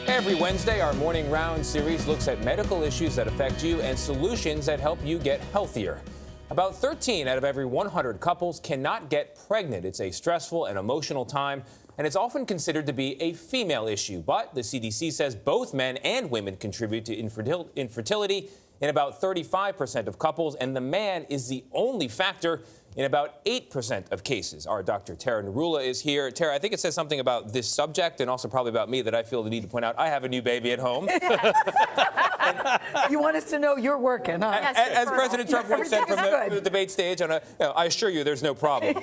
Every Wednesday, our Morning Round series looks at medical issues that affect you and solutions that help you get healthier. About 13 out of every 100 couples cannot get pregnant. It's a stressful and emotional time, and it's often considered to be a female issue. But the CDC says both men and women contribute to infertility in about 35% of couples, and the man is the only factor in about 8% of cases. Our Dr. Tara Narula is here. Tara, I think it says something about this subject and also probably about me that I feel the need to point out. I have a new baby at home. You want us to know you're working, huh? Yes, as President Trump once said from the debate stage, I assure you there's no problem.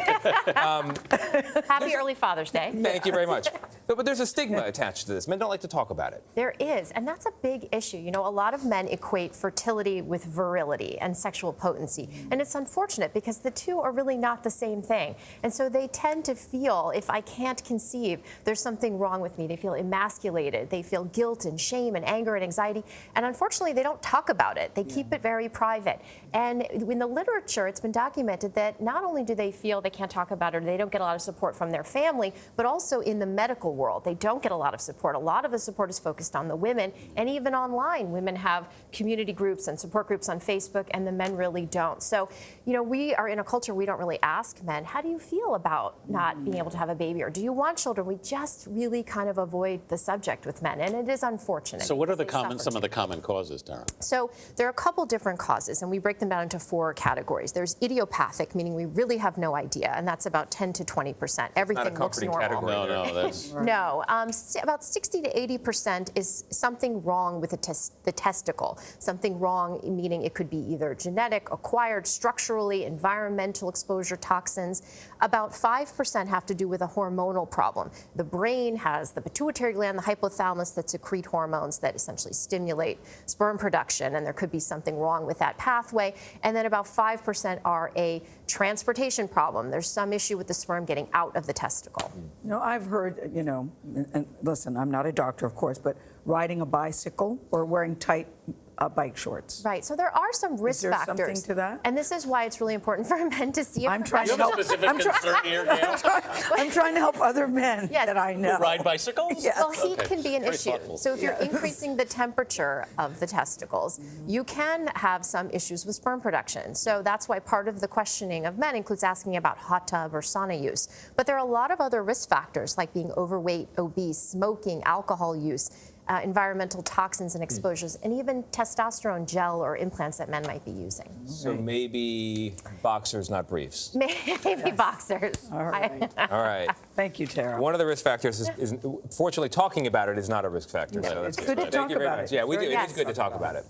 Happy early Father's Day. Thank you very much. But there's a stigma attached to this. Men don't like to talk about it. There is, and that's a big issue. You know, a lot of men equate fertility with virility and sexual potency, and it's unfortunate because the two are really not the same thing. And so they tend to feel, if I can't conceive, there's something wrong with me. They feel emasculated. They feel guilt and shame and anger and anxiety. And unfortunately, they don't talk about it. They keep it very private. And in the literature, it's been documented that not only do they feel they can't talk about it, or they don't get a lot of support from their family, but also in the medical world, they don't get a lot of support. A lot of the support is focused on the women, and even online, women have community groups and support groups on Facebook, and the men really don't. So, you know, we are in a culture we don't really ask men, how do you feel about not being able to have a baby, or do you want children? We just really kind of avoid the subject with men, and it is unfortunate. So what are some of the common causes, Tara? So there are a couple different causes, and we break them down into 4 categories. There's idiopathic, meaning we really have no idea, and that's about 10 to 20%. Everything looks normal. Category. No, that's... No, about 60 to 80% is something wrong with the testicle. Something wrong, meaning it could be either genetic, acquired, structurally, environmental exposure, toxins. About 5% have to do with a hormonal problem. The brain has the pituitary gland, the hypothalamus that secrete hormones that essentially stimulate sperm production, and there could be something wrong with that pathway. And then about 5% are a transportation problem. There's some issue with the sperm getting out of the testicle. You know, I've heard, you know, and listen, I'm not a doctor, of course, but riding a bicycle or wearing tight bike shorts. Right. So there are some risk factors. Is there something to that? And this is why it's really important for men to see a I'm trying to professional. help. concern here, Gayle? I'm trying to help other men that I know. Who ride bicycles? Yes. Well, heat can be an Very issue. thoughtful. So if you're increasing the temperature of the testicles, you can have some issues with sperm production. So that's why part of the questioning of men includes asking about hot tub or sauna use. But there are a lot of other risk factors like being overweight, obese, smoking, alcohol use, environmental toxins and exposures, and even testosterone gel or implants that men might be using. So maybe boxers, not briefs. Maybe boxers. All right. All right. Thank you, Tara. One of the risk factors is fortunately, talking about it is not a risk factor. No, so it's that's good to Thank talk you very about much. it. Yeah, we do. It Yes. is good to talk about it.